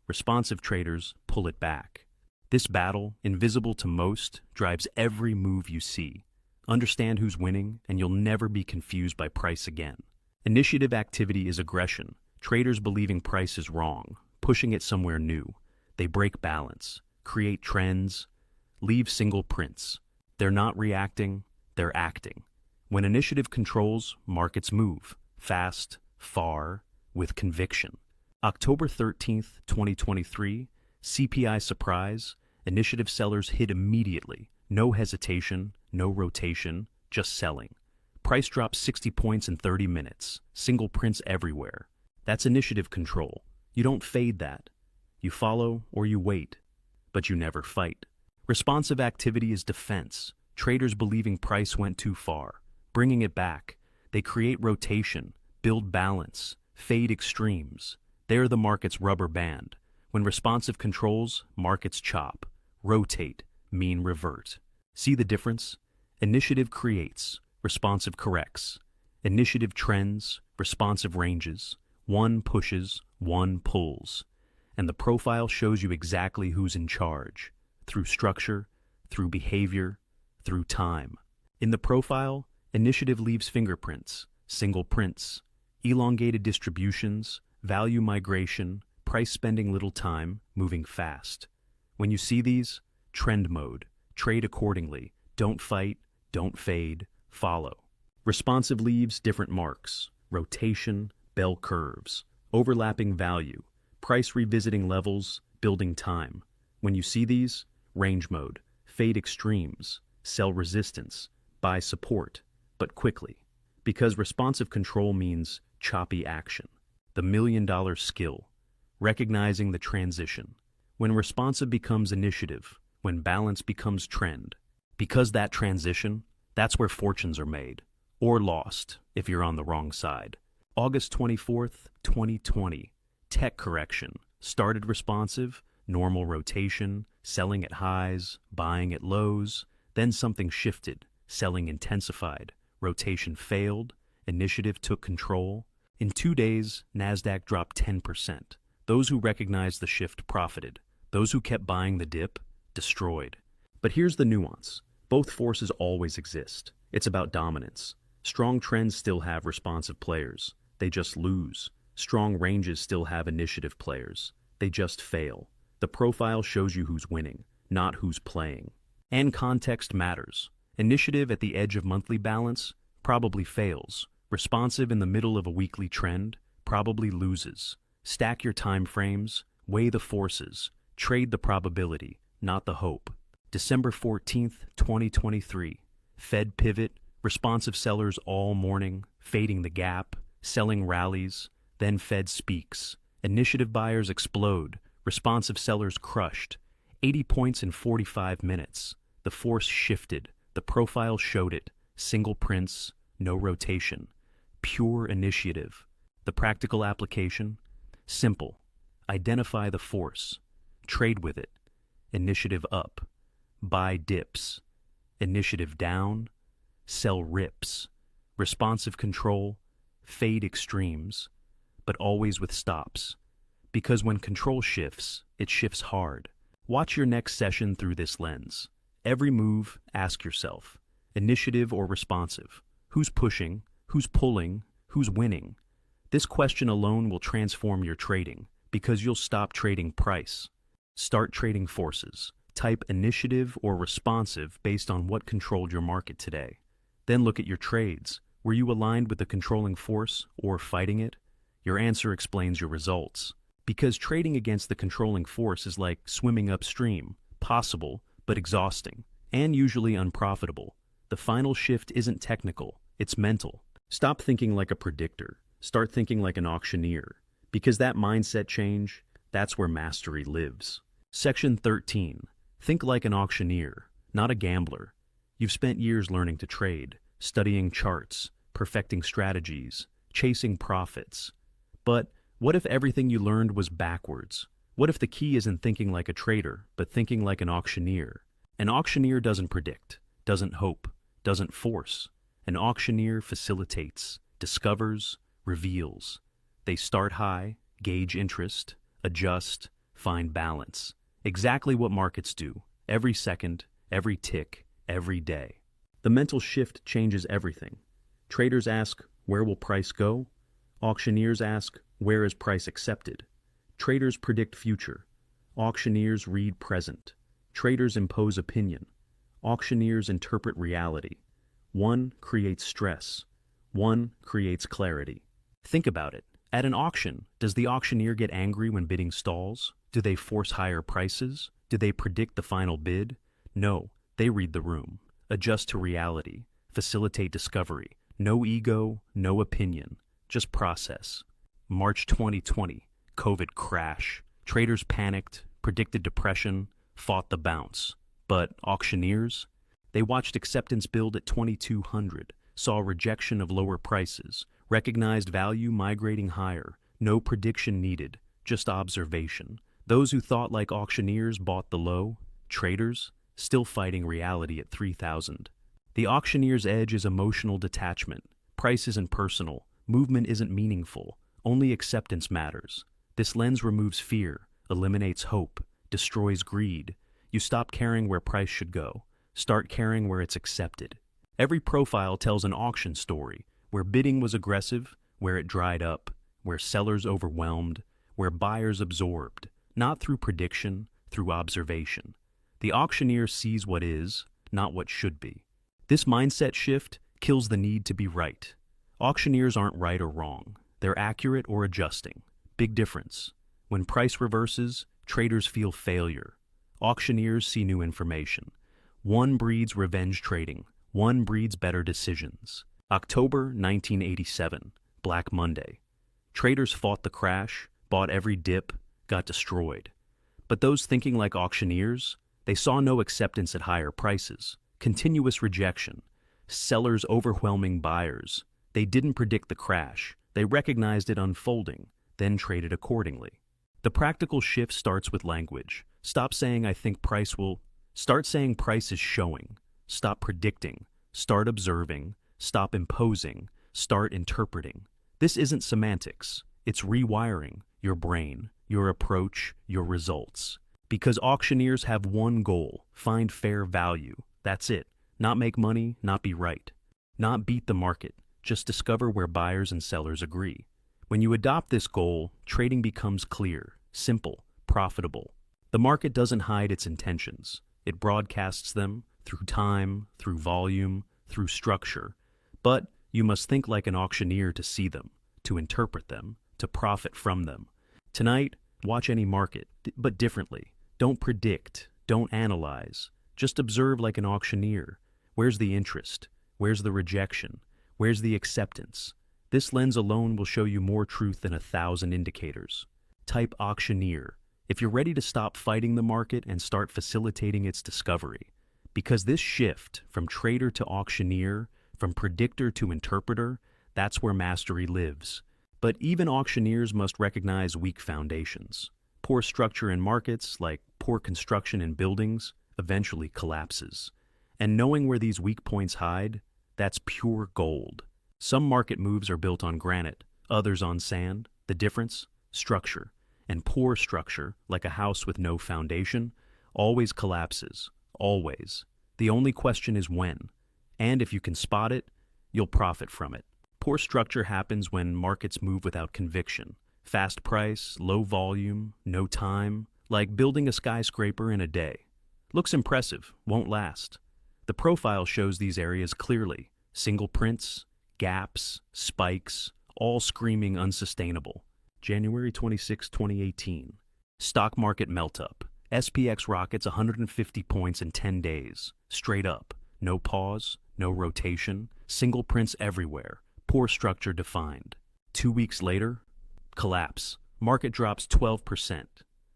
Speaker 1: Responsive traders pull it back. This battle, invisible to most, drives every move you see. Understand who's winning, and you'll never be confused by price again. Initiative activity is aggression. Traders believing price is wrong, pushing it somewhere new. They break balance, create trends, leave single prints. They're not reacting, they're acting. When initiative controls, markets move, fast, far, with conviction. October 13th, 2023, CPI surprise, initiative sellers hit immediately. No hesitation, no rotation, just selling. Price drops 60 points in 30 minutes, single prints everywhere. That's initiative control. You don't fade that. You follow or you wait, but you never fight. Responsive activity is defense. Traders believing price went too far, bringing it back. They create rotation, build balance, fade extremes. They're the market's rubber band. When responsive controls, markets chop, rotate, mean revert. See the difference? Initiative creates, responsive corrects. Initiative trends, responsive ranges. One pushes, one pulls. And the profile shows you exactly who's in charge, through structure, through behavior, through time. In the profile, initiative leaves fingerprints, single prints, elongated distributions, value migration, price spending little time, moving fast. When you see these, trend mode, trade accordingly, don't fight, don't fade, follow. Responsive leaves different marks, rotation, bell curves, overlapping value, price revisiting levels, building time. When you see these, range mode, fade extremes, sell resistance, buy support, but quickly. Because responsive control means choppy action. The $1 million skill, recognizing the transition. When responsive becomes initiative, when balance becomes trend. Because that transition, that's where fortunes are made, or lost if you're on the wrong side. August 24th, 2020, tech correction, started responsive, normal rotation, selling at highs, buying at lows, then something shifted, selling intensified, rotation failed, initiative took control. In 2 days, NASDAQ dropped 10%. Those who recognized the shift profited. Those who kept buying the dip, destroyed. But here's the nuance. Both forces always exist. It's about dominance. Strong trends still have responsive players. They just lose. Strong ranges still have initiative players. They just fail. The profile shows you who's winning, not who's playing. And context matters. Initiative at the edge of monthly balance probably fails. Responsive in the middle of a weekly trend probably loses. Stack your time frames, weigh the forces, trade the probability, not the hope. December 14th, 2023. Fed pivot, responsive sellers all morning, fading the gap, selling rallies, then Fed speaks. Initiative buyers explode, responsive sellers crushed. 80 points in 45 minutes. The force shifted, the profile showed it. Single prints, no rotation. Pure initiative. The practical application? Simple. Identify the force. Trade with it. Initiative up. Buy dips. Initiative down. Sell rips. Responsive control. Fade extremes. But always with stops. Because when control shifts, it shifts hard. Watch your next session through this lens. Every move, ask yourself, initiative or responsive? Who's pushing? Who's pulling? Who's winning? This question alone will transform your trading, because you'll stop trading price. Start trading forces. Type initiative or responsive based on what controlled your market today. Then look at your trades. Were you aligned with the controlling force or fighting it? Your answer explains your results. Because trading against the controlling force is like swimming upstream, possible, but exhausting, and usually unprofitable. The final shift isn't technical, it's mental. Stop thinking like a predictor. Start thinking like an auctioneer. Because that mindset change, that's where mastery lives. Section 13. Think like an auctioneer, not a gambler. You've spent years learning to trade, studying charts, perfecting strategies, chasing profits. But what if everything you learned was backwards? What if the key isn't thinking like a trader, but thinking like an auctioneer? An auctioneer doesn't predict, doesn't hope, doesn't force. An auctioneer facilitates, discovers, reveals. They start high, gauge interest, adjust, find balance. Exactly what markets do, every second, every tick, every day. The mental shift changes everything. Traders ask, where will price go? Auctioneers ask, where is price accepted? Traders predict future. Auctioneers read present. Traders impose opinion. Auctioneers interpret reality. One creates stress. One creates clarity. Think about it. At an auction, does the auctioneer get angry when bidding stalls? Do they force higher prices? Do they predict the final bid? No, they read the room, adjust to reality, facilitate discovery. No ego, no opinion, just process. March 2020, COVID crash. Traders panicked, predicted depression, fought the bounce. But auctioneers? They watched acceptance build at 2,200, saw rejection of lower prices, recognized value migrating higher, no prediction needed, just observation. Those who thought like auctioneers bought the low. Traders, still fighting reality at 3,000. The auctioneer's edge is emotional detachment. Price isn't personal, movement isn't meaningful, only acceptance matters. This lens removes fear, eliminates hope, destroys greed. You stop caring where price should go. Start caring where it's accepted. Every profile tells an auction story, where bidding was aggressive, where it dried up, where sellers overwhelmed, where buyers absorbed, not through prediction, through observation. The auctioneer sees what is, not what should be. This mindset shift kills the need to be right. Auctioneers aren't right or wrong. They're accurate or adjusting. Big difference. When price reverses, traders feel failure. Auctioneers see new information. One breeds revenge trading. One breeds better decisions. October 1987, Black Monday. Traders fought the crash, bought every dip, got destroyed. But those thinking like auctioneers, they saw no acceptance at higher prices, continuous rejection, sellers overwhelming buyers. They didn't predict the crash. They recognized it unfolding, then traded accordingly. The practical shift starts with language. Stop saying, I think price will. Start saying price is showing. Stop predicting. Start observing. Stop imposing. Start interpreting. This isn't semantics. It's rewiring your brain, your approach, your results. Because auctioneers have one goal: find fair value. That's it. Not make money, not be right. Not beat the market. Just discover where buyers and sellers agree. When you adopt this goal, trading becomes clear, simple, profitable. The market doesn't hide its intentions. It broadcasts them through time, through volume, through structure. But you must think like an auctioneer to see them, to interpret them, to profit from them. Tonight, watch any market, but differently. Don't predict, don't analyze. Just observe like an auctioneer. Where's the interest? Where's the rejection? Where's the acceptance? This lens alone will show you more truth than 1,000 indicators. Type auctioneer if you're ready to stop fighting the market and start facilitating its discovery. Because this shift from trader to auctioneer, from predictor to interpreter, that's where mastery lives. But even auctioneers must recognize weak foundations. Poor structure in markets, like poor construction in buildings, eventually collapses. And knowing where these weak points hide, that's pure gold. Some market moves are built on granite, others on sand. The difference? Structure. And poor structure, like a house with no foundation, always collapses. Always. The only question is when. And if you can spot it, you'll profit from it. Poor structure happens when markets move without conviction. Fast price, low volume, no time, like building a skyscraper in a day. Looks impressive, won't last. The profile shows these areas clearly. Single prints, gaps, spikes, all screaming unsustainable. January 26, 2018. Stock market melt-up. SPX rockets 150 points in 10 days. Straight up. No pause, no rotation, single prints everywhere. Poor structure defined. 2 weeks later, collapse. Market drops 12%.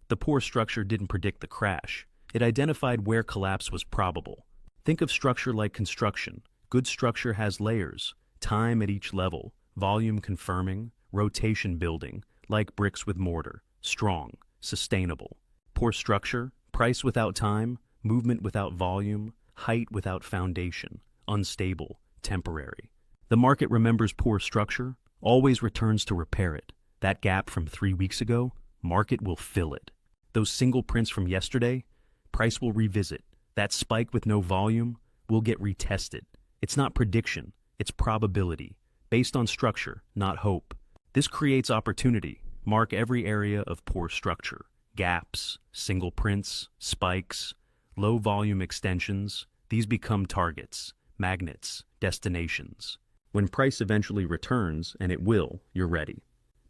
Speaker 1: The poor structure didn't predict the crash. It identified where collapse was probable. Think of structure like construction. Good structure has layers, time at each level, volume confirming, rotation building, like bricks with mortar, strong, sustainable. Poor structure, price without time, movement without volume, height without foundation, unstable, temporary. The market remembers poor structure, always returns to repair it. That gap from 3 weeks ago, market will fill it. Those single prints from yesterday, price will revisit. That spike with no volume will get retested. It's not prediction, it's probability, based on structure, not hope. This creates opportunity. Mark every area of poor structure. Gaps, single prints, spikes, low volume extensions. These become targets, magnets, destinations. When price eventually returns, and it will, you're ready.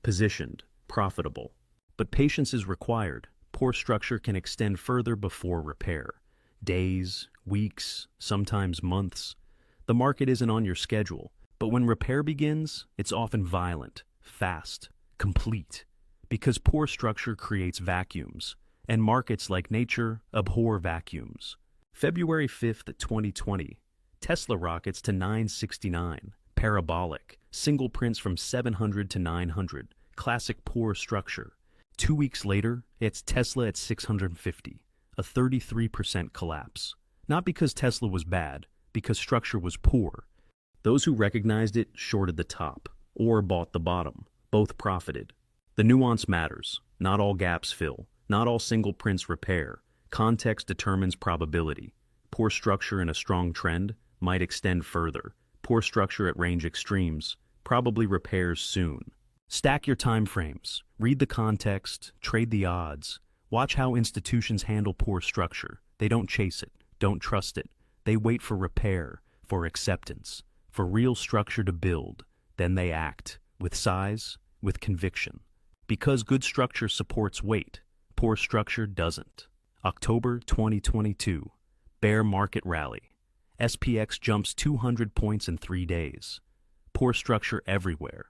Speaker 1: Positioned, profitable. But patience is required. Poor structure can extend further before repair. Days, weeks, sometimes months. The market isn't on your schedule, but when repair begins, it's often violent, fast, complete. Because poor structure creates vacuums, and markets like nature abhor vacuums. February 5th, 2020, Tesla rockets to 969, parabolic, single prints from 700 to 900, classic poor structure. 2 weeks later, it's Tesla at 650, a 33% collapse. Not because Tesla was bad, because structure was poor. Those who recognized it shorted the top, or bought the bottom. Both profited. The nuance matters. Not all gaps fill. Not all single prints repair. Context determines probability. Poor structure in a strong trend might extend further. Poor structure at range extremes probably repairs soon. Stack your time frames. Read the context. Trade the odds. Watch how institutions handle poor structure. They don't chase it. Don't trust it. They wait for repair, for acceptance, for real structure to build. Then they act. With size, with conviction. Because good structure supports weight, poor structure doesn't. October 2022, bear market rally. SPX jumps 200 points in 3 days. Poor structure everywhere.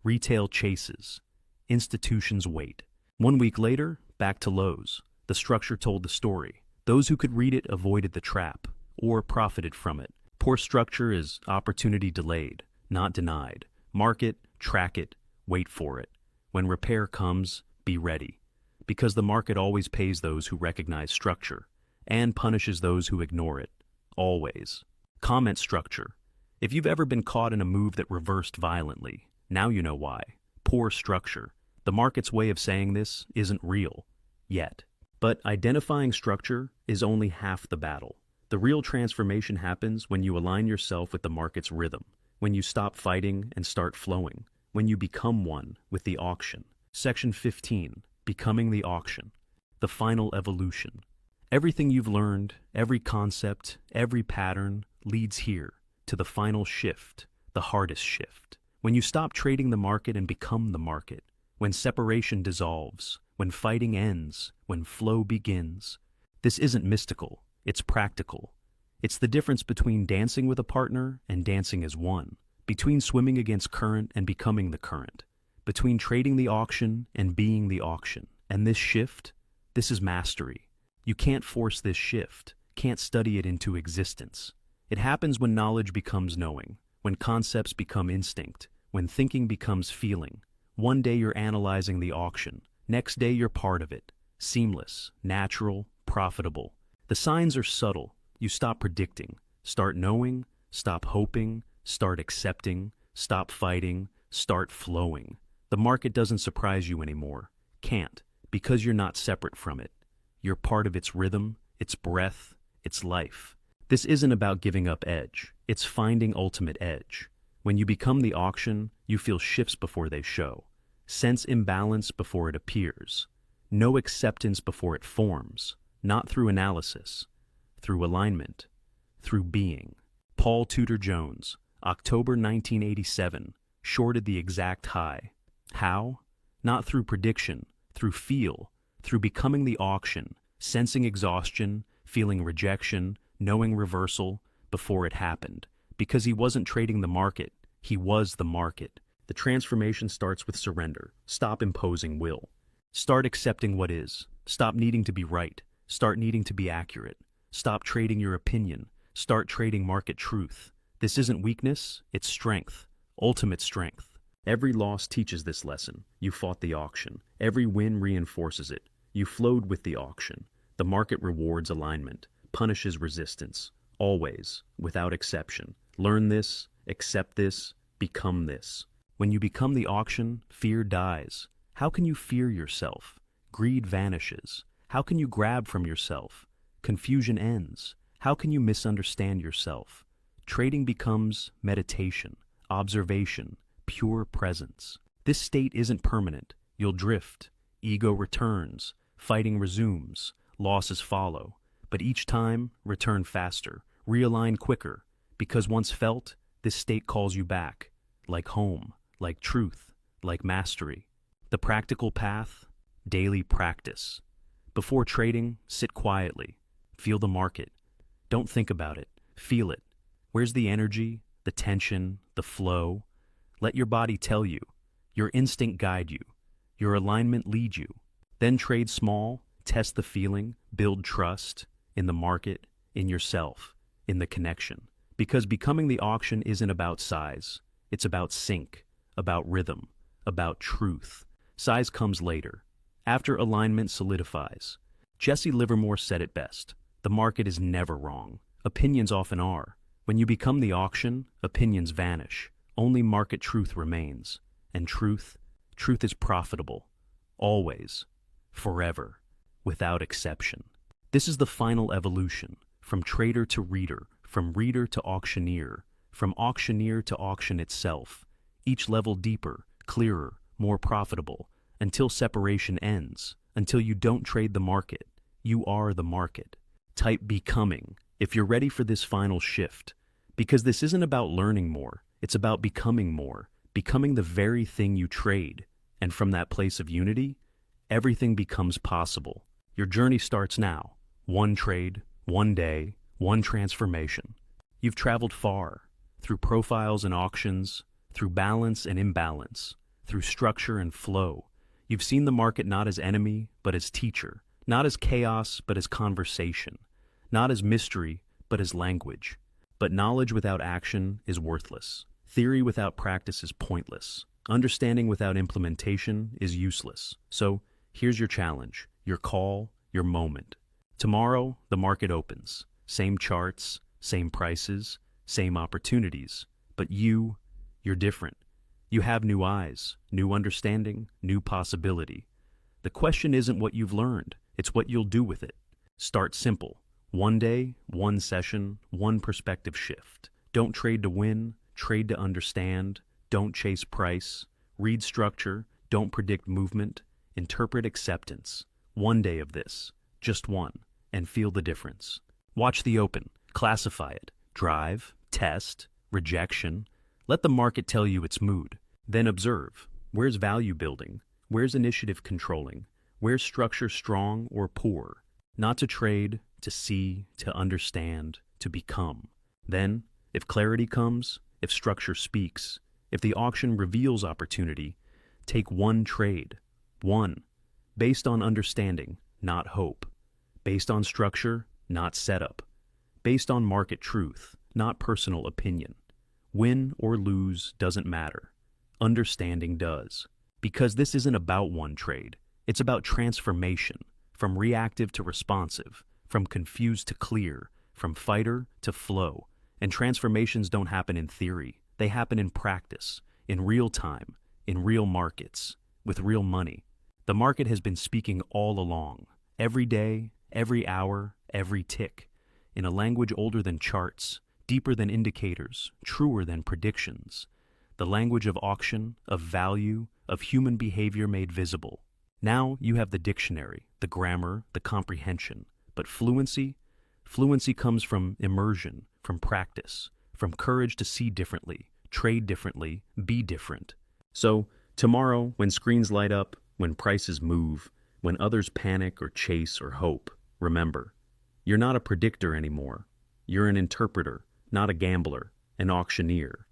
Speaker 1: Retail chases. Institutions wait. 1 week later, back to lows. The structure told the story. Those who could read it avoided the trap, or profited from it. Poor structure is opportunity delayed, not denied. Mark it, track it, wait for it. When repair comes, be ready. Because the market always pays those who recognize structure, and punishes those who ignore it. Always. Comment structure. If you've ever been caught in a move that reversed violently, now you know why. Poor structure. The market's way of saying this isn't real. Yet. But identifying structure is only half the battle. The real transformation happens when you align yourself with the market's rhythm, when you stop fighting and start flowing, when you become one with the auction. Section 15, Becoming the Auction. The final evolution. Everything you've learned, every concept, every pattern leads here to the final shift, the hardest shift. When you stop trading the market and become the market, when separation dissolves, when fighting ends, when flow begins. This isn't mystical, it's practical. It's the difference between dancing with a partner and dancing as one, between swimming against current and becoming the current, between trading the auction and being the auction. And this shift, this is mastery. You can't force this shift, can't study it into existence. It happens when knowledge becomes knowing, when concepts become instinct, when thinking becomes feeling. One day you're analyzing the auction, next day you're part of it. Seamless, natural, profitable. The signs are subtle. You stop predicting, start knowing, stop hoping, start accepting, stop fighting, start flowing. The market doesn't surprise you anymore. Can't, because you're not separate from it. You're part of its rhythm, its breath, its life. This isn't about giving up edge. It's finding ultimate edge. When you become the auction, you feel shifts before they show. Sense imbalance before it appears. Know acceptance before it forms. Not through analysis. Through alignment. Through being. Paul Tudor Jones, October 1987, shorted the exact high. How? Not through prediction, through feel, through becoming the auction, sensing exhaustion, feeling rejection, knowing reversal before it happened. Because he wasn't trading the market, He was the market. The transformation starts with surrender. Stop imposing will. Start accepting what is. Stop needing to be right. Start needing to be accurate. Stop trading your opinion. Start trading market truth. This isn't weakness, it's strength. Ultimate strength. Every loss teaches this lesson. You fought the auction. Every win reinforces it. You flowed with the auction. The market rewards alignment, punishes resistance. Always, without exception. Learn this, accept this, become this. When you become the auction, fear dies. How can you fear yourself? Greed vanishes. How can you grab from yourself? Confusion ends. How can you misunderstand yourself? Trading becomes meditation, observation, pure presence. This state isn't permanent. You'll drift. Ego returns. Fighting resumes. Losses follow. But each time, return faster. Realign quicker. Because once felt, this state calls you back. Like home, like truth, like mastery. The practical path, daily practice. Before trading, sit quietly. Feel the market. Don't think about it. Feel it. Where's the energy, the tension, the flow? Let your body tell you. Your instinct guide you. Your alignment lead you. Then trade small, test the feeling, build trust in the market, in yourself, in the connection. Because becoming the auction isn't about size. It's about sync, about rhythm, about truth. Size comes later, after alignment solidifies. Jesse Livermore said it best. The market is never wrong. Opinions often are. When you become the auction, opinions vanish. Only market truth remains. And truth is profitable. Always. Forever. Without exception. This is the final evolution. From trader to reader. From reader to auctioneer. From auctioneer to auction itself. Each level deeper, clearer, more profitable. Until separation ends. Until you don't trade the market. You are the market. Type becoming if you're ready for this final shift. Because this isn't about learning more. It's about becoming more. Becoming the very thing you trade. And from that place of unity, everything becomes possible. Your journey starts now. One trade, one day, one transformation. You've traveled far. Through profiles and auctions. Through balance and imbalance. Through structure and flow. You've seen the market not as enemy, but as teacher. Not as chaos, but as conversation. Not as mystery, but as language. But knowledge without action is worthless. Theory without practice is pointless. Understanding without implementation is useless. So, here's your challenge, your call, your moment. Tomorrow, the market opens. Same charts, same prices, same opportunities. But you're different. You have new eyes, new understanding, new possibility. The question isn't what you've learned, it's what you'll do with it. Start simple. One day, one session, one perspective shift. Don't trade to win, trade to understand. Don't chase price. Read structure, don't predict movement. Interpret acceptance. One day of this, just one, and feel the difference. Watch the open, classify it. Drive, test, rejection. Let the market tell you its mood. Then observe. Where's value building? Where's initiative controlling? Where's structure strong or poor? Not to trade, to see, to understand, to become. Then, if clarity comes, if structure speaks, if the auction reveals opportunity, take one trade. One. Based on understanding, not hope. Based on structure, not setup. Based on market truth, not personal opinion. Win or lose doesn't matter. Understanding does. Because this isn't about one trade. It's about transformation. From reactive to responsive. From confused to clear. From fighter to flow. And transformations don't happen in theory. They happen in practice. In real time. In real markets. With real money. The market has been speaking all along. Every day, every hour, every tick. In a language older than charts. Deeper than indicators. Truer than predictions. The language of auction, of value, of human behavior made visible. Now you have the dictionary, the grammar, the comprehension. But fluency? Fluency comes from immersion, from practice, from courage to see differently, trade differently, be different. So, tomorrow, when screens light up, when prices move, when others panic or chase or hope, remember, you're not a predictor anymore. You're an interpreter, not a gambler, an auctioneer.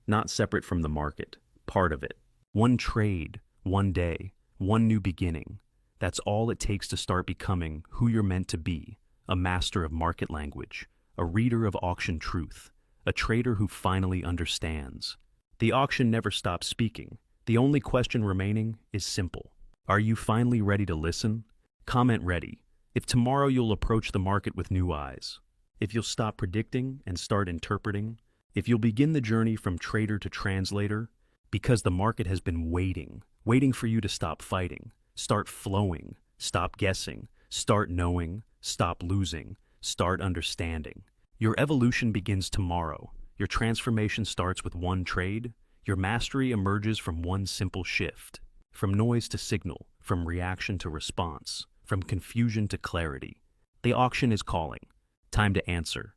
Speaker 1: not separate from the market, part of it. One trade, one day, one new beginning. That's all it takes to start becoming who you're meant to be, a master of market language, a reader of auction truth, a trader who finally understands. The auction never stops speaking. The only question remaining is simple. Are you finally ready to listen? Comment ready. If tomorrow you'll approach the market with new eyes. If you'll stop predicting and start interpreting. If you'll begin the journey from trader to translator. Because the market has been waiting for you to stop fighting, start flowing, stop guessing, start knowing, stop losing, start understanding. Your evolution begins tomorrow. Your transformation starts with one trade. Your mastery emerges from one simple shift. From noise to signal, from reaction to response, from confusion to clarity. The auction is calling. Time to answer.